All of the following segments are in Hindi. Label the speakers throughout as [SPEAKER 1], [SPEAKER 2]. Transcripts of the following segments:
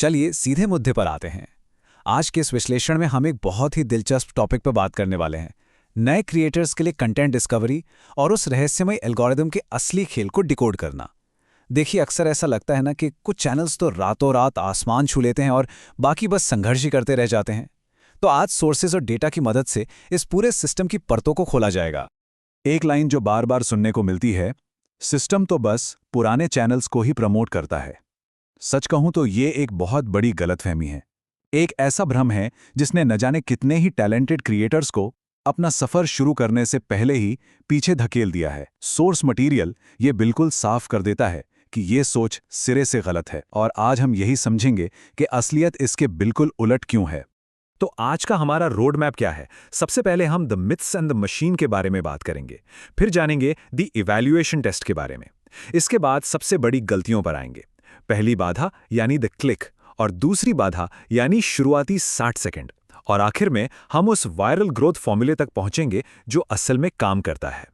[SPEAKER 1] चलिए सीधे मुद्दे पर आते हैं। आज के इस विश्लेषण में हम एक बहुत ही दिलचस्प टॉपिक पर बात करने वाले हैं। नए क्रिएटर्स के लिए कंटेंट डिस्कवरी और उस रहस्यमय एल्गोरिदम के असली खेल को डिकोड करना। देखिए, अक्सर ऐसा लगता है ना कि कुछ चैनल्स तो रातों रात आसमान छू लेते हैं और बाकी बस संघर्ष ही करते रह जाते हैं। तो आज सोर्सेज और डेटा की मदद से इस पूरे सिस्टम की परतों को खोला जाएगा।
[SPEAKER 2] एक लाइन जो बार बार सुनने को मिलती है, सिस्टम तो बस पुराने चैनल्स को ही प्रमोट करता है। सच कहूं तो ये एक बहुत बड़ी गलतफहमी है। एक ऐसा भ्रम है जिसने न जाने कितने ही टैलेंटेड क्रिएटर्स को अपना सफर शुरू करने से पहले ही पीछे धकेल दिया है। सोर्स मटेरियल ये बिल्कुल साफ कर देता है कि ये सोच सिरे से गलत है, और आज हम यही समझेंगे कि असलियत इसके बिल्कुल उलट क्यों है।
[SPEAKER 3] तो आज का हमारा रोड मैप क्या है? सबसे पहले हम the myths and the machine के बारे में बात करेंगे, फिर जानेंगे द इवैल्यूएशन टेस्ट के बारे में। इसके बाद सबसे बड़ी गलतियों पर आएंगे। पहली बाधा यानी द क्लिक, और दूसरी बाधा यानी शुरुआती 60 सेकंड, और आखिर में हम उस वायरल ग्रोथ फॉर्मूले तक पहुंचेंगे जो असल में काम करता है।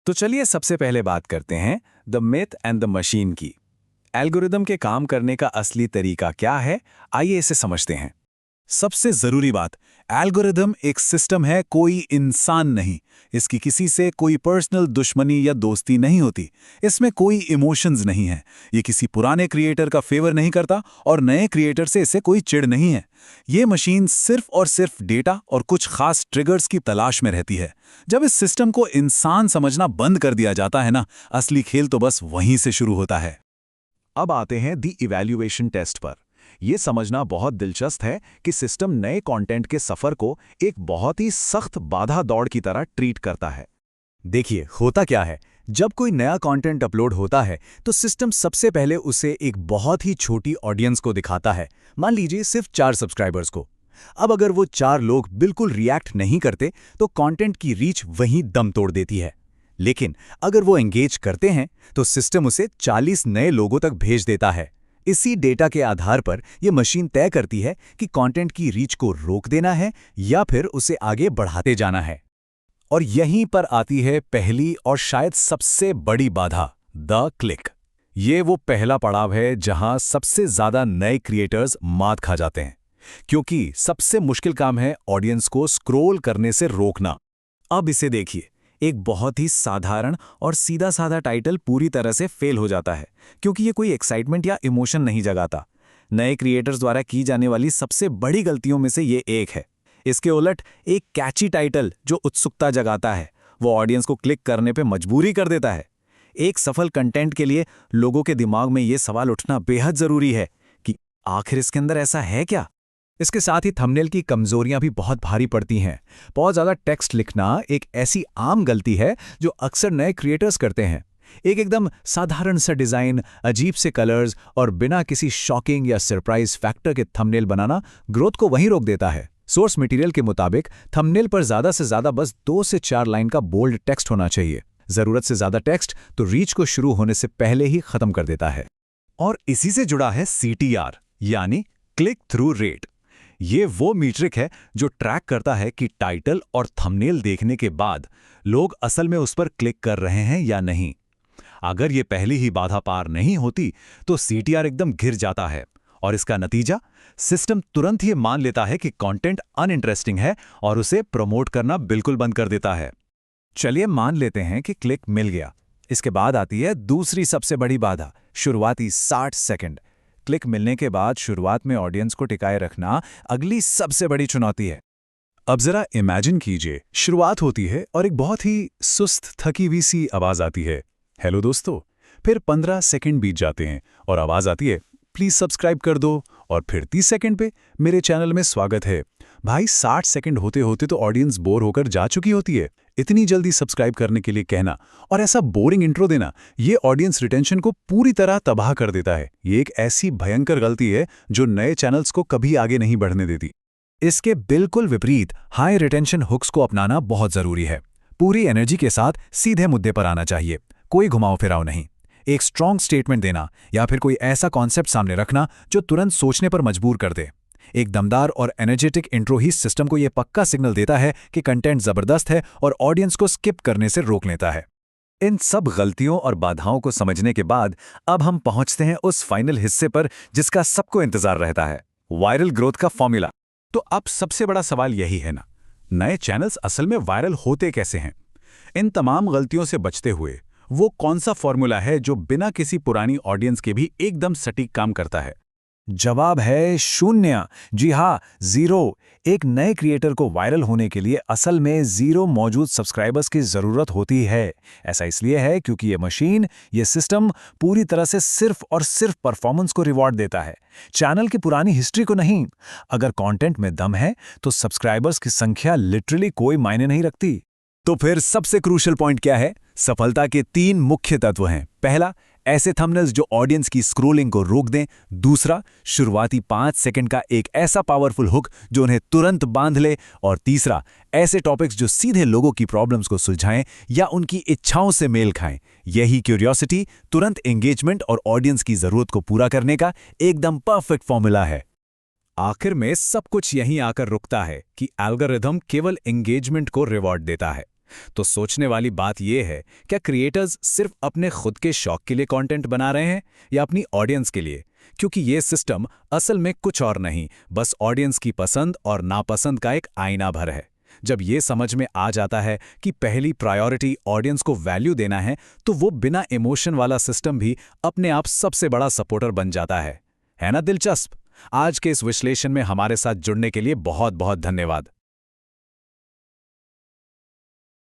[SPEAKER 1] तो चलिए सबसे पहले बात करते हैं the myth and the machine की। एल्गोरिदम के काम करने का असली तरीका क्या है, आइए इसे समझते हैं। सबसे जरूरी बात, एल्गोरिदम एक सिस्टम है, कोई इंसान नहीं। इसकी किसी से कोई पर्सनल दुश्मनी या दोस्ती नहीं होती। इसमें कोई इमोशंस नहीं है। ये किसी पुराने क्रिएटर का फेवर नहीं करता और नए क्रिएटर से इसे कोई चिढ़ नहीं है। ये मशीन सिर्फ और सिर्फ डेटा और कुछ खास ट्रिगर्स की तलाश में रहती है। जब इस सिस्टम को इंसान समझना बंद कर दिया जाता है ना, असली खेल तो बस वहीं से शुरू होता है।
[SPEAKER 2] अब आते हैं द इवैल्यूएशन टेस्ट पर। यह समझना बहुत दिलचस्प है कि सिस्टम नए कंटेंट के सफर को एक बहुत ही सख्त बाधा दौड़ की तरह ट्रीट करता है।
[SPEAKER 1] देखिए, होता क्या है, जब कोई नया कंटेंट अपलोड होता है तो सिस्टम सबसे पहले उसे एक बहुत ही छोटी ऑडियंस को दिखाता है। मान लीजिए सिर्फ 4 सब्सक्राइबर्स को। अब अगर वो 4 लोग बिल्कुल रिएक्ट नहीं करते तो कंटेंट की रीच वहीं दम तोड़ देती है। लेकिन अगर वो एंगेज करते हैं तो सिस्टम उसे 40 नए लोगों तक भेज देता है। इसी डेटा के आधार पर यह मशीन तय करती है कि कंटेंट की रीच को रोक देना है या फिर उसे आगे बढ़ाते जाना है। और यहीं पर आती है पहली और शायद सबसे बड़ी बाधा, द क्लिक। ये वो पहला पड़ाव है जहां सबसे ज्यादा नए क्रिएटर्स मात खा जाते हैं, क्योंकि सबसे मुश्किल काम है ऑडियंस को स्क्रॉल करने से रोकना। अब इसे देखिए, एक बहुत ही साधारण और सीधा साधा टाइटल पूरी तरह से फेल हो जाता है, क्योंकि ये कोई एक्साइटमेंट या इमोशन नहीं जगाता। नए क्रिएटर्स द्वारा की जाने वाली सबसे बड़ी गलतियों में से ये एक है। इसके उलट एक कैची टाइटल जो उत्सुकता जगाता है, वो ऑडियंस को क्लिक करने पे मजबूरी कर देता है। एक सफल कंटेंट के लिए लोगों के दिमाग में ये सवाल उठना बेहद जरूरी है कि आखिर इसके अंदर ऐसा है क्या। इसके साथ ही थंबनेल की कमजोरियां भी बहुत भारी पड़ती हैं। बहुत ज़्यादा टेक्स्ट लिखना एक ऐसी आम गलती है जो अक्सर नए क्रिएटर्स करते हैं। एक एकदम साधारण सा डिज़ाइन, अजीब से कलर्स और बिना किसी शॉकिंग या सरप्राइज फैक्टर के थंबनेल बनाना ग्रोथ को वहीं रोक देता है। सोर्स मटेरियल के मुताबिक थंबनेल पर ज़्यादा से ज़्यादा बस 2 से 4 लाइन का बोल्ड टेक्स्ट होना चाहिए। ज़रूरत से ज़्यादा टेक्स्ट तो रीच को शुरू होने से पहले ही खत्म कर देता है।
[SPEAKER 2] और इसी से जुड़ा है CTR, यानी क्लिक थ्रू रेट। ये वो मीट्रिक है जो ट्रैक करता है कि टाइटल और थंबनेल देखने के बाद लोग असल में उस पर क्लिक कर रहे हैं या नहीं। अगर ये पहली ही बाधा पार नहीं होती तो CTR एकदम गिर जाता है, और इसका नतीजा, सिस्टम तुरंत ही मान लेता है कि कंटेंट अनइंटरेस्टिंग है और उसे प्रमोट करना बिल्कुल बंद कर देता है।
[SPEAKER 1] चलिए मान लेते हैं कि क्लिक मिल गया। इसके बाद आती है दूसरी सबसे बड़ी बाधा, शुरुआती 60 सेकंड। क्लिक मिलने के बाद शुरुआत में ऑडियंस को टिकाए रखना अगली सबसे बड़ी चुनौती है।
[SPEAKER 2] अब जरा इमेजिन कीजिए, शुरुआत होती है और एक बहुत ही सुस्त थकी हुई सी आवाज आती है, हेलो दोस्तों। फिर 15 सेकंड बीत जाते हैं और आवाज आती है, प्लीज सब्सक्राइब कर दो। और फिर 30 सेकंड पे, मेरे चैनल में स्वागत है। भाई 60 सेकंड होते होते तो ऑडियंस बोर होकर जा चुकी होती है। इतनी जल्दी सब्सक्राइब करने के लिए कहना और ऐसा बोरिंग इंट्रो देना, ये ऑडियंस रिटेंशन को पूरी तरह तबाह कर देता है। ये एक ऐसी भयंकर गलती है जो नए चैनल्स को कभी आगे नहीं बढ़ने देती।
[SPEAKER 1] इसके बिल्कुल विपरीत हाई रिटेंशन हुक्स को अपनाना बहुत जरूरी है। पूरी एनर्जी के साथ सीधे मुद्दे पर आना चाहिए, कोई घुमाव फिराव नहीं। एक स्ट्रॉन्ग स्टेटमेंट देना या फिर कोई ऐसा कॉन्सेप्ट सामने रखना जो तुरंत सोचने पर मजबूर कर दे। एक दमदार और एनर्जेटिक इंट्रो ही सिस्टम को यह पक्का सिग्नल देता है कि कंटेंट जबरदस्त है और ऑडियंस को स्किप करने से रोक लेता है।
[SPEAKER 3] इन सब गलतियों और बाधाओं को समझने के बाद अब हम पहुंचते हैं उस फाइनल हिस्से पर जिसका सबको इंतजार रहता है, वायरल ग्रोथ का फॉर्मूला।
[SPEAKER 2] तो अब सबसे बड़ा सवाल यही है ना, नए चैनल्स असल में वायरल होते कैसे हैं? इन तमाम गलतियों से बचते हुए वो कौन सा फॉर्मूला है जो बिना किसी पुरानी ऑडियंस के भी एकदम सटीक काम करता है?
[SPEAKER 3] जवाब है 0। जी हाँ, 0। एक नए क्रिएटर को वायरल होने के लिए असल में 0 मौजूद सब्सक्राइबर्स की ज़रूरत होती है। ऐसा इसलिए है क्योंकि ये सिस्टम पूरी तरह से सिर्फ और सिर्फ परफॉर्मेंस को रिवॉर्ड देता है, चैनल की पुरानी हिस्ट्री को नहीं। अगर कंटेंट में दम है तो सब्सक्राइबर्स की संख्या लिटरली कोई मायने नहीं रखती।
[SPEAKER 1] तो फिर सबसे क्रूशियल पॉइंट क्या है? सफलता के 3 मुख्य तत्व हैं। पहला, ऐसे थंबनेल्स जो ऑडियंस की स्क्रोलिंग को रोक दें। दूसरा, शुरुआती 5 सेकंड का एक ऐसा पावरफुल हुक जो उन्हें तुरंत बांध ले। और तीसरा, ऐसे टॉपिक्स जो सीधे लोगों की प्रॉब्लम्स को सुलझाएं या उनकी इच्छाओं से मेल खाएं। यही क्यूरियोसिटी, तुरंत एंगेजमेंट और ऑडियंस की जरूरत को पूरा करने का एकदम परफेक्ट फॉर्मूला है।
[SPEAKER 2] आखिर में सब कुछ यहीं आकर रुकता है कि एल्गोरिथम केवल एंगेजमेंट को रिवॉर्ड देता है। तो सोचने वाली बात यह है, क्या क्रिएटर्स सिर्फ अपने खुद के शौक के लिए कंटेंट बना रहे हैं या अपनी ऑडियंस के लिए? क्योंकि ये सिस्टम असल में कुछ और नहीं, बस ऑडियंस की पसंद और नापसंद का एक आईना भर है। जब ये समझ में आ जाता है कि पहली प्रायोरिटी ऑडियंस को वैल्यू देना है, तो वो बिना इमोशन वाला सिस्टम भी अपने आप सबसे बड़ा सपोर्टर बन जाता है ना दिलचस्प? आज के इस विश्लेषण में हमारे साथ जुड़ने के लिए बहुत बहुत धन्यवाद।